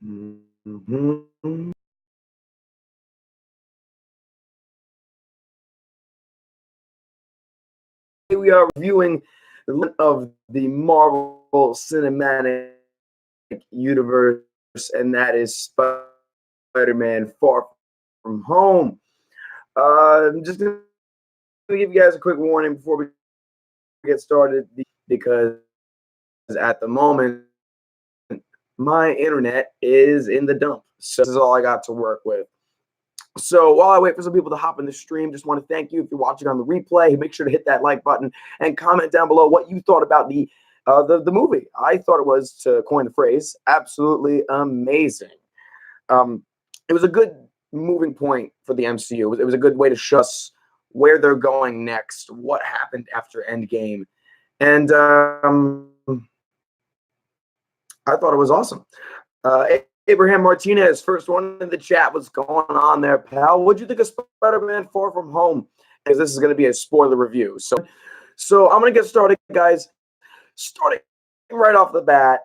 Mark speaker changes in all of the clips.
Speaker 1: Mhm. Here we are reviewing of the Marvel Cinematic Universe, and that is Spider-Man Far From Home. I'm just going to give you guys a quick warning before we get started because at the moment, my internet is in the dump. So this is all I got to work with. So while I wait for some people to hop in the stream, just want to thank you if you're watching on the replay. Make sure to hit that like button and comment down below what you thought about the movie. I thought it was, to coin the phrase, absolutely amazing. Um, it was a good moving point for the MCU. It was a good way to show us where they're going next, what happened after Endgame, and I thought it was awesome. Abraham Martinez, first one in the chat. What's going on there, pal? What'd you think of Spider-Man Far From Home? Because this is going to be a spoiler review. So I'm going to get started, guys. Starting right off the bat,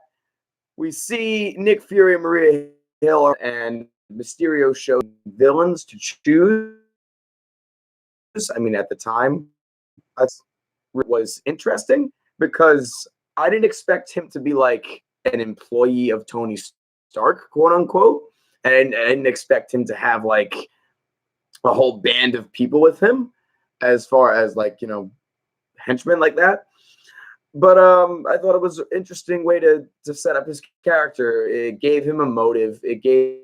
Speaker 1: we see Nick Fury and Maria Hill and Mysterio show villains to choose. I mean, at the time, that was interesting because I didn't expect him to be like an employee of Tony Stark, quote unquote. And I didn't expect him to have like a whole band of people with him as far as like, henchmen like that. But I thought it was an interesting way to set up his character. It gave him a motive. It gave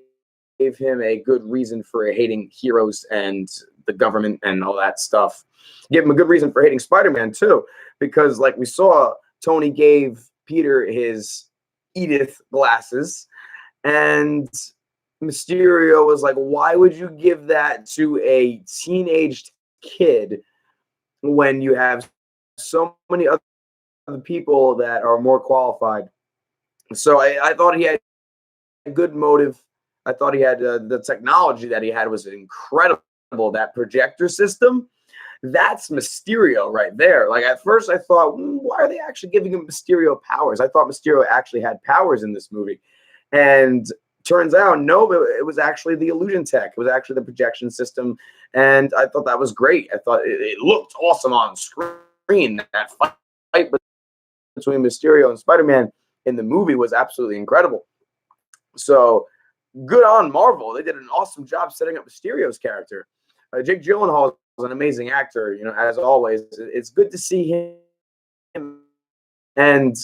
Speaker 1: him a good reason for hating heroes and the government and all that stuff. Gave him a good reason for hating Spider-Man too, because like we saw, Tony gave Peter his Edith glasses, and Mysterio was like, why would you give that to a teenaged kid when you have so many other people that are more qualified? So I thought he had a good motive. I thought he had the technology that he had was incredible. That projector system, that's Mysterio right there. Like at first I thought, why are they actually giving him Mysterio powers? I thought Mysterio actually had powers in this movie. And turns out, no, it was actually the illusion tech. It was actually the projection system. And I thought that was great. I thought it looked awesome on screen. That fight between Mysterio and Spider-Man in the movie was absolutely incredible. So good on Marvel. They did an awesome job setting up Mysterio's character. Jake Gyllenhaal is an amazing actor, as always. It's good to see him. And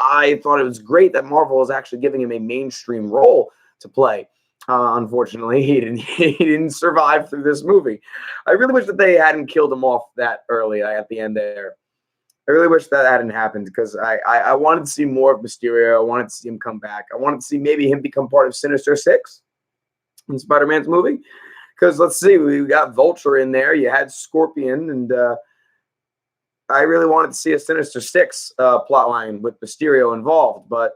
Speaker 1: I thought it was great that Marvel is actually giving him a mainstream role to play. Unfortunately, he didn't survive through this movie. I really wish that they hadn't killed him off that early at the end there. I really wish that hadn't happened because I wanted to see more of Mysterio. I wanted to see him come back. I wanted to see maybe him become part of Sinister Six in Spider-Man's movie. Because let's see, we got Vulture in there. You had Scorpion, and I really wanted to see a Sinister Six plot line with Mysterio involved, but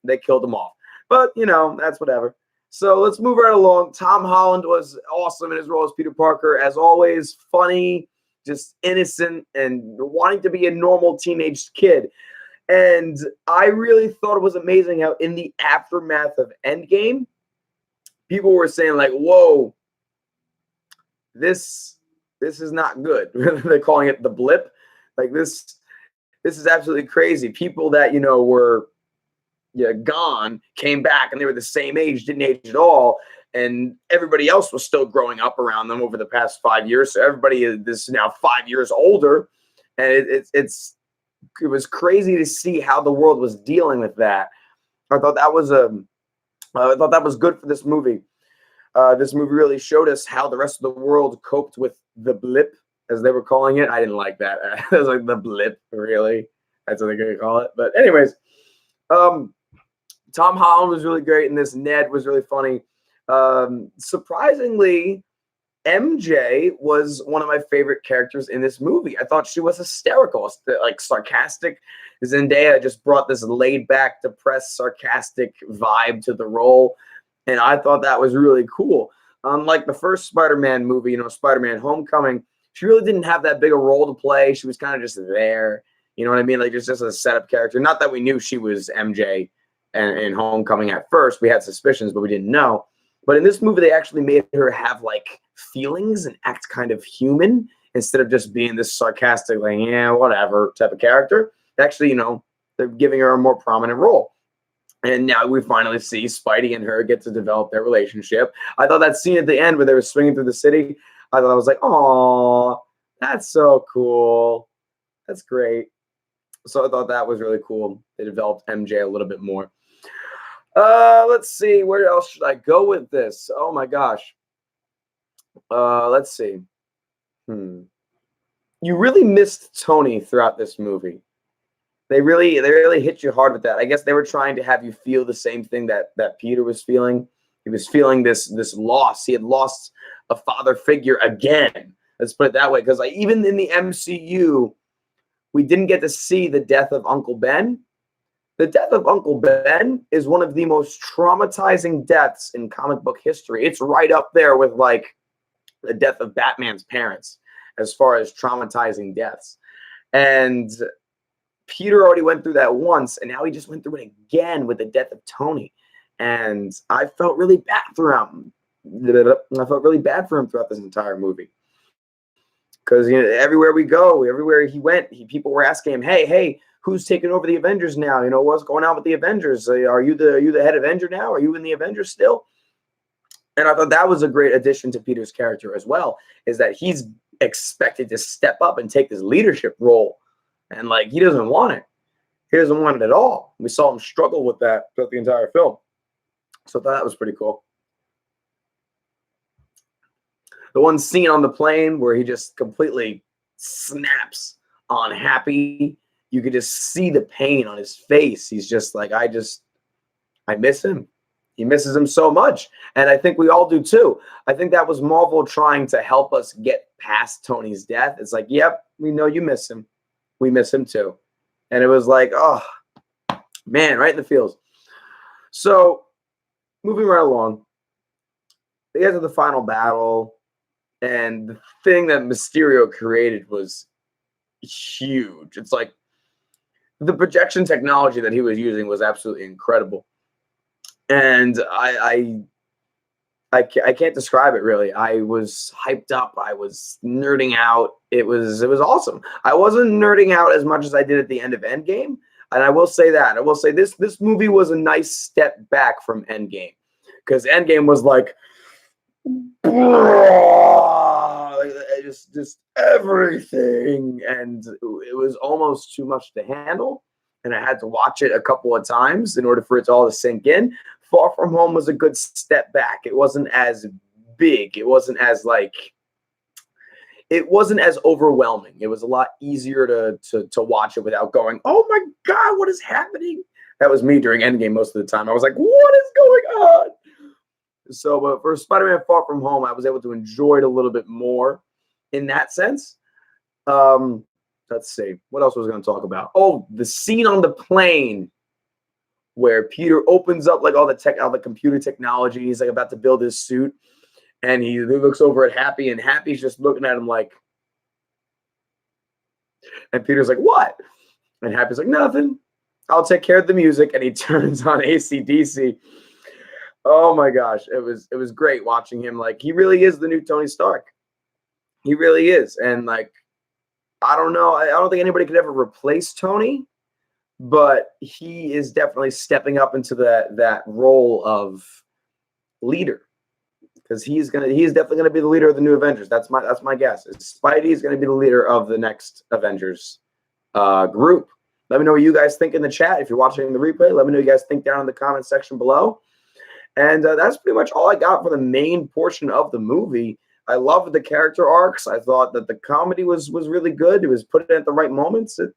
Speaker 1: they killed him off. But, that's whatever. So let's move right along. Tom Holland was awesome in his role as Peter Parker. As always, funny, just innocent, and wanting to be a normal teenage kid. And I really thought it was amazing how in the aftermath of Endgame, people were saying like, whoa, this is not good. They're calling it the blip. Like this is absolutely crazy. People that, were gone, came back, and they were the same age, didn't age at all. And everybody else was still growing up around them over the past 5 years. So everybody is now 5 years older. And it was crazy to see how the world was dealing with that. I thought that was good for this movie. This movie really showed us how the rest of the world coped with the blip, as they were calling it. I didn't like that. It was like the blip, really. That's what they're going to call it. But anyways, Tom Holland was really great in this. Ned was really funny. Surprisingly, MJ was one of my favorite characters in this movie. I thought she was hysterical, like sarcastic. Zendaya just brought this laid-back, depressed, sarcastic vibe to the role, and I thought that was really cool. Unlike the first Spider-Man movie, Spider-Man Homecoming, she really didn't have that big a role to play. She was kind of just there. You know what I mean? Like just as a setup character. Not that we knew she was MJ And in Homecoming at first, we had suspicions, but we didn't know. But in this movie, they actually made her have like feelings and act kind of human instead of just being this sarcastic, like, yeah, whatever type of character. Actually, you know, they're giving her a more prominent role. And now we finally see Spidey and her get to develop their relationship. I thought that scene at the end where they were swinging through the city, I thought I was like, oh, that's so cool. That's great. So I thought that was really cool. They developed MJ a little bit more. Let's see. Where else should I go with this? Oh my gosh. Let's see. You really missed Tony throughout this movie. They really hit you hard with that. I guess they were trying to have you feel the same thing that Peter was feeling. He was feeling this loss. He had lost a father figure again. Let's put it that way. Because like, even in the MCU, we didn't get to see the death of Uncle Ben. The death of Uncle Ben is one of the most traumatizing deaths in comic book history. It's right up there with like the death of Batman's parents as far as traumatizing deaths. And Peter already went through that once, and now he just went through it again with the death of Tony. And I felt really bad for him. I felt really bad for him throughout this entire movie. Because you know, everywhere we go, everywhere he went, people were asking him, hey, who's taking over the Avengers now? You know, what's going on with the Avengers? Are you the head Avenger now? Are you in the Avengers still? And I thought that was a great addition to Peter's character as well, is that he's expected to step up and take this leadership role. And like, he doesn't want it. He doesn't want it at all. We saw him struggle with that throughout the entire film. So I thought that was pretty cool. The one scene on the plane where he just completely snaps on Happy, you could just see the pain on his face. He's just like, I miss him. He misses him so much. And I think we all do too. I think that was Marvel trying to help us get past Tony's death. It's like, yep, we know you miss him. We miss him too. And it was like, oh, man, right in the feels. So moving right along, they get to the final battle. And the thing that Mysterio created was huge. It's like the projection technology that he was using was absolutely incredible. And I can't describe it really. I was hyped up. I was nerding out. It was awesome. I wasn't nerding out as much as I did at the end of Endgame. And I will say that. I will say this movie was a nice step back from Endgame. Because Endgame was like, just everything, and it was almost too much to handle, and I had to watch it a couple of times in order for it all to sink in. Far From Home was a good step back. It wasn't as big. It wasn't as overwhelming. It was a lot easier to watch it without going, oh my God, what is happening? That was me during Endgame most of the time. I was like, what is going on? So, but for Spider-Man Far From Home, I was able to enjoy it a little bit more in that sense. Let's see. What else was I going to talk about? Oh, the scene on the plane where Peter opens up like all the computer technology. He's like about to build his suit. And he looks over at Happy, and Happy's just looking at him like, and Peter's like, what? And Happy's like, nothing. I'll take care of the music. And he turns on AC/DC. Oh my gosh, it was great watching him. Like, he really is the new Tony Stark. He really is. And like, I don't know. I don't think anybody could ever replace Tony, but he is definitely stepping up into that role of leader. Because he's definitely gonna be the leader of the new Avengers. That's my guess. Spidey is gonna be the leader of the next Avengers group. Let me know what you guys think in the chat. If you're watching the replay, let me know what you guys think down in the comment section below. And that's pretty much all I got for the main portion of the movie. I loved the character arcs. I thought that the comedy was really good. It was put in at the right moments. It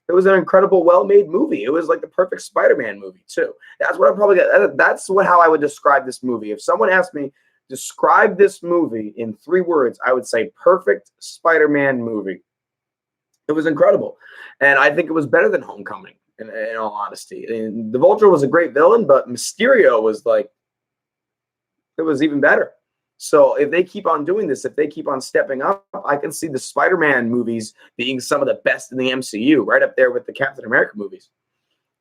Speaker 1: was an incredible, well-made movie. It was like the perfect Spider-Man movie too. That's what how I would describe this movie. If someone asked me, describe this movie in 3 words, I would say perfect Spider-Man movie. It was incredible. And I think it was better than Homecoming, in all honesty. And the Vulture was a great villain, but Mysterio was like, it was even better. So if they keep on doing this, if they keep on stepping up, I can see the Spider-Man movies being some of the best in the MCU, right up there with the Captain America movies.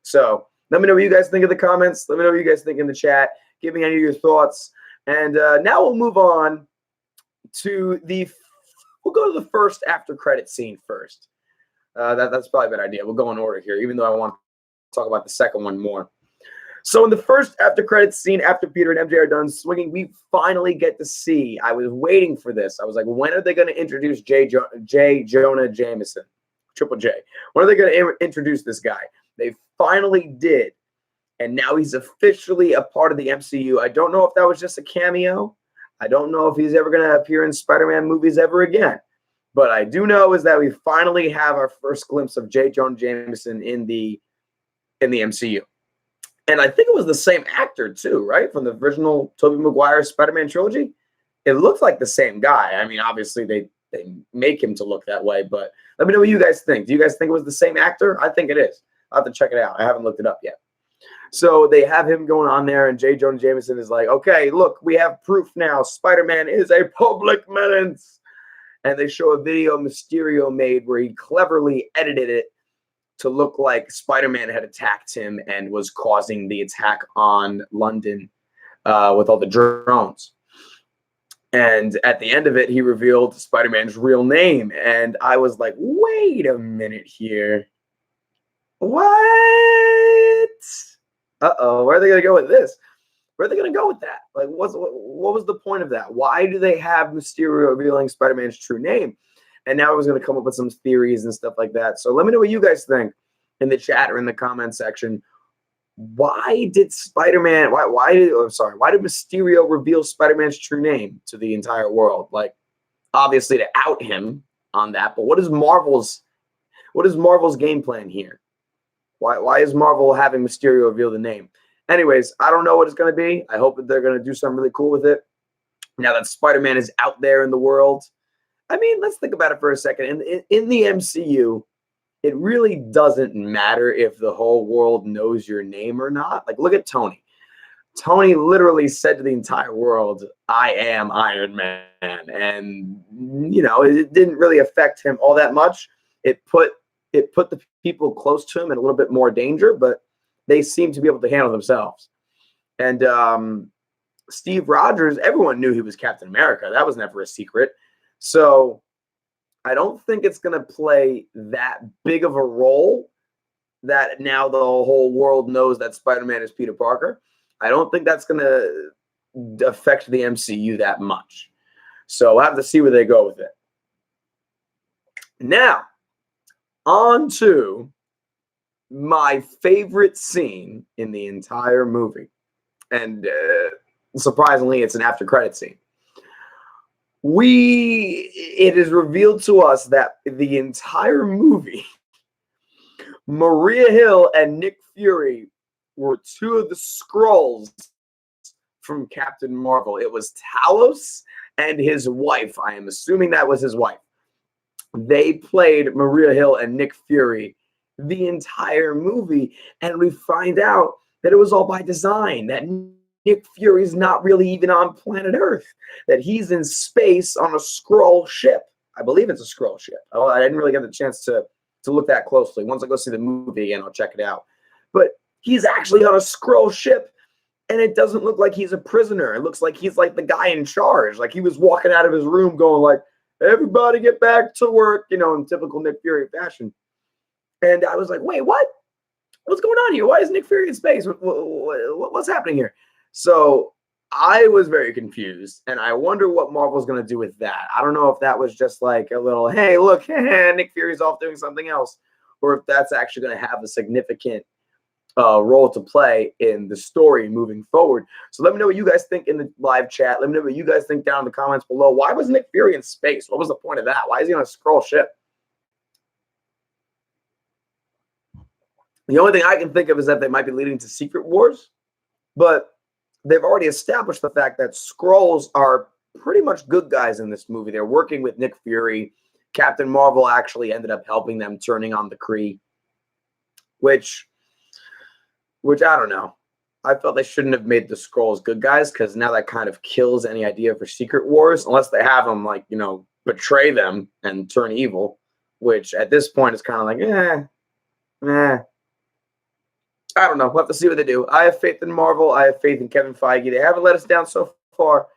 Speaker 1: So Let me know what you guys think in the comments. Let me know what you guys think in the chat. Give me any of your thoughts. And now we'll move on to we'll go to the first after credit scene first. That's probably a bad idea. We'll go in order here, even though I want to talk about the second one more. So in the first after credits scene, after Peter and MJ are done swinging, we finally get to see. I was waiting for this. I was like, when are they going to introduce J. Jonah Jameson, Triple J? When are they going to introduce this guy? They finally did, and now he's officially a part of the MCU. I don't know if that was just a cameo. I don't know if he's ever going to appear in Spider-Man movies ever again. But I do know is that we finally have our first glimpse of J. Jonah Jameson in the MCU. And I think it was the same actor too, right? From the original Tobey Maguire Spider-Man trilogy. It looks like the same guy. I mean, obviously they make him to look that way, but let me know what you guys think. Do you guys think it was the same actor? I think it is. I'll have to check it out. I haven't looked it up yet. So they have him going on there, and J. Jonah Jameson is like, okay, look, we have proof now. Spider-Man is a public menace. And they show a video Mysterio made where he cleverly edited it to look like Spider-Man had attacked him and was causing the attack on London with all the drones. And at the end of it, he revealed Spider-Man's real name. And I was like, wait a minute here. What? Uh-oh, where are they going to go with this? Where are they going to go with that? Like, what was the point of that? Why do they have Mysterio revealing Spider-Man's true name? And now I was going to come up with some theories and stuff like that. So let me know what you guys think in the chat or in the comment section. Why did why did Mysterio reveal Spider-Man's true name to the entire world? Like, obviously to out him on that, but what is Marvel's game plan here? Why is Marvel having Mysterio reveal the name? Anyways, I don't know what it's going to be. I hope that they're going to do something really cool with it. Now that Spider-Man is out there in the world. I mean, let's think about it for a second. In the MCU, it really doesn't matter if the whole world knows your name or not. Like, look at Tony. Tony literally said to the entire world, I am Iron Man. And, you know, it didn't really affect him all that much. It put the people close to him in a little bit more danger, but they seem to be able to handle themselves. And Steve Rogers, everyone knew he was Captain America. That was never a secret. So I don't think it's going to play that big of a role that now the whole world knows that Spider-Man is Peter Parker. I don't think that's going to affect the MCU that much. So we'll have to see where they go with it. Now, on to my favorite scene in the entire movie. And surprisingly, it's an after credit scene. It is revealed to us that the entire movie, Maria Hill and Nick Fury were two of the Skrulls from Captain Marvel. It was Talos and his wife. I am assuming that was his wife. They played Maria Hill and Nick Fury the entire movie, and we find out that it was all by design, that Nick Fury's not really even on planet Earth, that he's in space on a Skrull ship. I believe it's a Skrull ship. Oh, I didn't really get the chance to look that closely. Once I go see the movie again, I'll check it out. But he's actually on a Skrull ship, and it doesn't look like he's a prisoner. It looks like he's like the guy in charge. Like he was walking out of his room going like, everybody get back to work, you know, in typical Nick Fury fashion. And I was like, wait, what? What's going on here? Why is Nick Fury in space? What's happening here? So I was very confused, and I wonder what Marvel's going to do with that. I don't know if that was just like a little, hey, look, Nick Fury's off doing something else, or if that's actually going to have a significant role to play in the story moving forward. So let me know what you guys think in the live chat. Let me know what you guys think down in the comments below. Why was Nick Fury in space? What was the point of that? Why is he on a Skrull ship? The only thing I can think of is that they might be leading to Secret Wars, but they've already established the fact that Skrulls are pretty much good guys in this movie. They're working with Nick Fury. Captain Marvel actually ended up helping them turning on the Kree, which I don't know. I felt they shouldn't have made the Skrulls good guys, because now that kind of kills any idea for Secret Wars, unless they have them, like, you know, betray them and turn evil, which at this point is kind of like, I don't know. We'll have to see what they do. I have faith in Marvel. I have faith in Kevin Feige. They haven't let us down so far.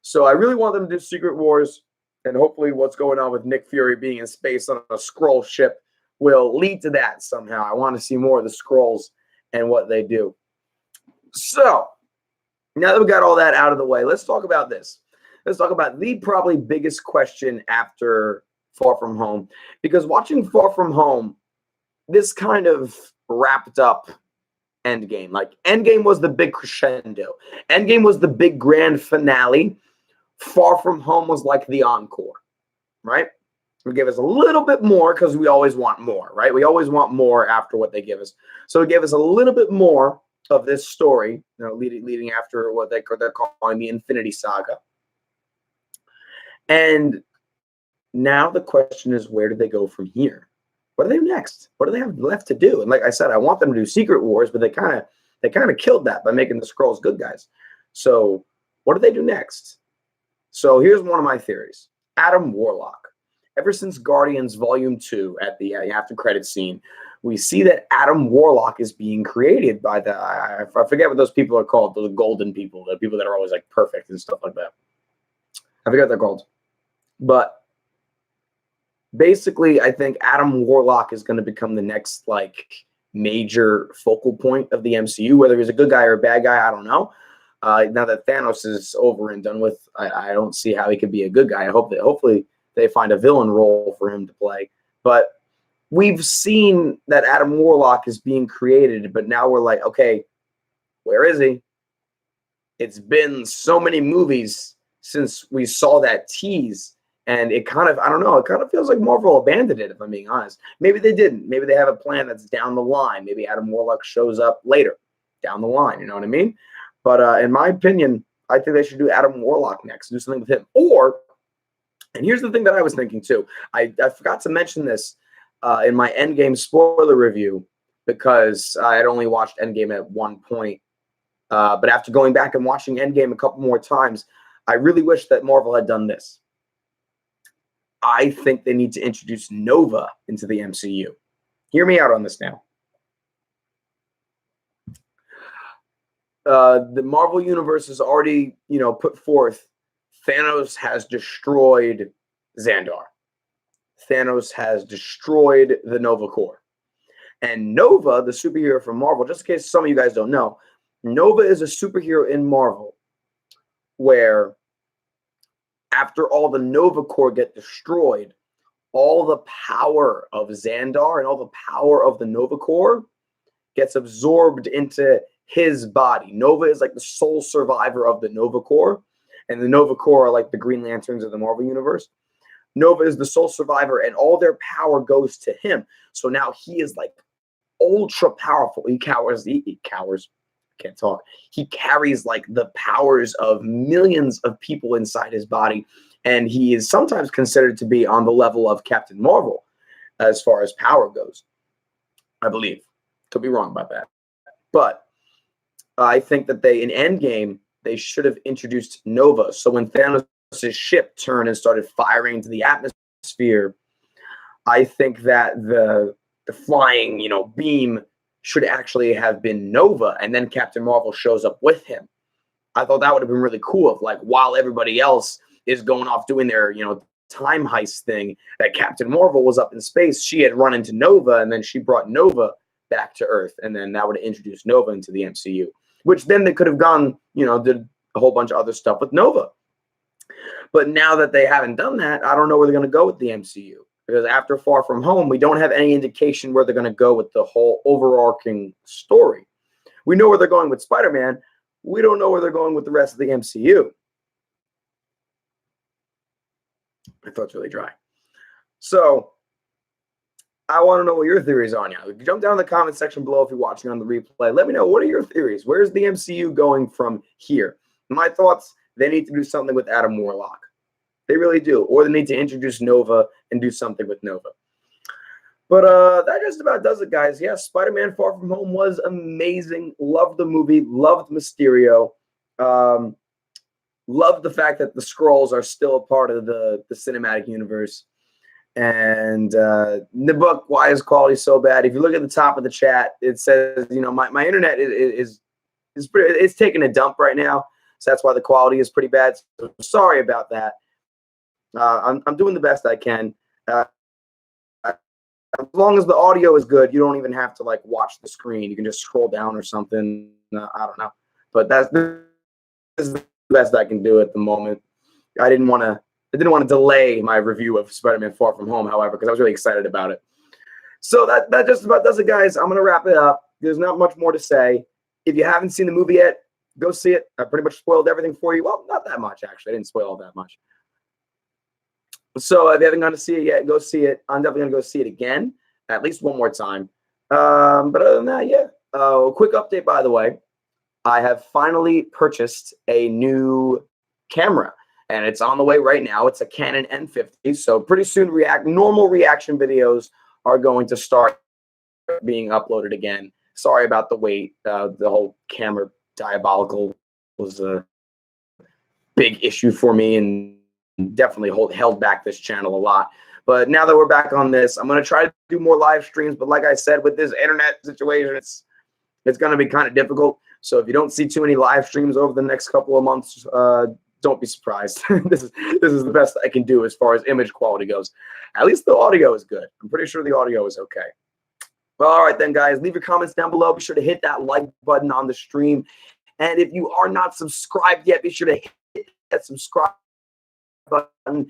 Speaker 1: So I really want them to do Secret Wars. And hopefully what's going on with Nick Fury being in space on a Skrull ship will lead to that somehow. I want to see more of the Skrulls and what they do. So now that we got all that out of the way, let's talk about this. Let's talk about the probably biggest question after Far From Home. Because watching Far From Home, this kind of wrapped up Endgame. Like, Endgame was the big crescendo. Endgame was the big grand finale. Far From Home was like the encore, right? We gave us a little bit more because we always want more, right? We always want more after what they give us. So it gave us a little bit more of this story, you know, leading after what they're calling the Infinity Saga. And now the question is, where do they go from here? What do they do next? What do they have left to do? And like I said, I want them to do Secret Wars, but they kind of killed that by making the Skrulls good guys. So what do they do next? So here's one of my theories. Adam Warlock. Ever since Guardians Volume 2 at the after credit scene, we see that Adam Warlock is being created by the, I forget what those people are called, the golden people, the people that are always like perfect and stuff like that. I forget what they're called. But basically, I think Adam Warlock is going to become the next like major focal point of the MCU. Whether he's a good guy or a bad guy, I don't know. Now that Thanos is over and done with, I don't see how he could be a good guy. I hope that hopefully they find a villain role for him to play. But we've seen that Adam Warlock is being created, but now we're like, okay, where is he? It's been so many movies since we saw that tease. And it kind of, I don't know, it kind of feels like Marvel abandoned it, if I'm being honest. Maybe they didn't. Maybe they have a plan that's down the line. Maybe Adam Warlock shows up later down the line. You know what I mean? But in my opinion, I think they should do Adam Warlock next, do something with him. Or, and here's the thing that I was thinking too. I forgot to mention this in my Endgame spoiler review because I had only watched Endgame at one point. But after going back and watching Endgame a couple more times, I really wish that Marvel had done this. I think they need to introduce Nova into the MCU. Hear me out on this now. The Marvel Universe has already, put forth Thanos has destroyed Xandar. Thanos has destroyed the Nova Corps. And Nova, the superhero from Marvel, just in case some of you guys don't know, Nova is a superhero in Marvel where after all the Nova Corps get destroyed, all the power of Xandar and all the power of the Nova Corps gets absorbed into his body. Nova is like the sole survivor of the Nova Corps, and the Nova Corps are like the Green Lanterns of the Marvel Universe. Nova is the sole survivor, and all their power goes to him. So now he is like ultra powerful. He can't talk. He carries like the powers of millions of people inside his body. And he is sometimes considered to be on the level of Captain Marvel as far as power goes, I believe. Could be wrong about that. But I think that in Endgame, they should have introduced Nova. So when Thanos' ship turned and started firing into the atmosphere, I think that the flying, beam should actually have been Nova, and then Captain Marvel shows up with him. I thought that would have been really cool if, like, while everybody else is going off doing their, time heist thing, that Captain Marvel was up in space, she had run into Nova, and then she brought Nova back to Earth, and then that would have introduced Nova into the MCU, which then they could have gone, did a whole bunch of other stuff with Nova. But now that they haven't done that, I don't know where they're going to go with the MCU. Because after Far From Home, we don't have any indication where they're going to go with the whole overarching story. We know where they're going with Spider-Man. We don't know where they're going with the rest of the MCU. My throat's really dry. So, I want to know what your theories are now. Jump down in the comment section below if you're watching on the replay. Let me know, what are your theories? Where's the MCU going from here? My thoughts, they need to do something with Adam Warlock. They really do. Or they need to introduce Nova and do something with Nova. But that just about does it, guys. Yes, Spider-Man Far From Home was amazing. Loved the movie. Loved Mysterio. Loved the fact that the Skrulls are still a part of the cinematic universe. And the book, why is quality so bad? If you look at the top of the chat, it says, my internet is pretty, it's taking a dump right now. So that's why the quality is pretty bad. So sorry about that. I'm doing the best I can. As long as the audio is good, you don't even have to like watch the screen. You can just scroll down or something. I don't know, but this is the best I can do at the moment. I didn't want to delay my review of Spider-Man Far From Home, however, because I was really excited about it. So that just about does it, guys. I'm gonna wrap it up. There's not much more to say. If you haven't seen the movie yet, go see it. I pretty much spoiled everything for you. Well, not that much actually. I didn't spoil all that much. So if you haven't gone to see it yet, go see it. I'm definitely gonna go see it again, at least one more time. But other than that, yeah. Quick update, by the way. I have finally purchased a new camera, and it's on the way right now. It's a Canon N50. So pretty soon, normal reaction videos are going to start being uploaded again. Sorry about the wait. The whole camera diabolical was a big issue for me, and definitely held back this channel a lot. But now that we're back on this, I'm going to try to do more live streams. But like I said, with this internet situation, it's going to be kind of difficult. So if you don't see too many live streams over the next couple of months, don't be surprised. This is the best I can do as far as image quality goes. At least the audio is good. I'm pretty sure the audio is okay. Well, all right then, guys. Leave your comments down below. Be sure to hit that like button on the stream. And if you are not subscribed yet, be sure to hit that subscribe button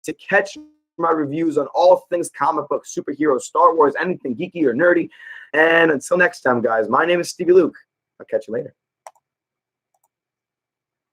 Speaker 1: to catch my reviews on all things comic book, superheroes, Star Wars, anything geeky or nerdy. And until next time, guys, my name is Stevey Luke. I'll catch you later.